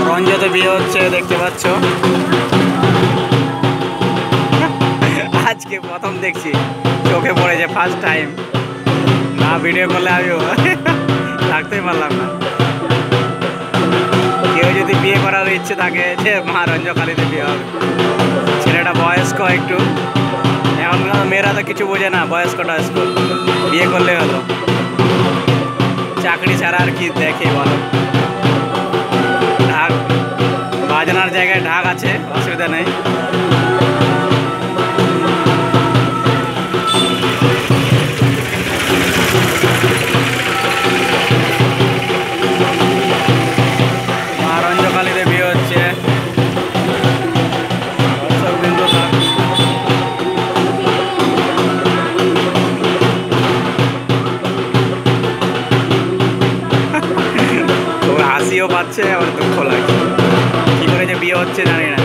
রঞ্জতে বিয়ে হচ্ছে দেখতে পাচ্ছ। আজকে প্রথম দেখছি, চোখে পড়েছে ফার্স্ট টাইম। না ভিডিও করলে আমিও থাকতেই পারলাম না। কেউ যদি বিয়ে করার ইচ্ছে থাকে যে মা রঞ্জকালীতে বিয়ে হবে। ছেলেটা বয়স্ক একটু, এখনকার মেয়েরা তো কিছু বোঝে না, বয়স্ক টয়স্ক, বিয়ে করলে হলো। চাকরি ছাড়া আর কি দেখে বলো। ঢাক বাজনার জায়গায় ঢাক আছে, অসুবিধা নেই। মা রঞ্জকালীতে বিয়ে হচ্ছে। হাসিও পাচ্ছে, আবার দুঃখ লাগছে। কি করে যে বিয়ে হচ্ছে জানি না।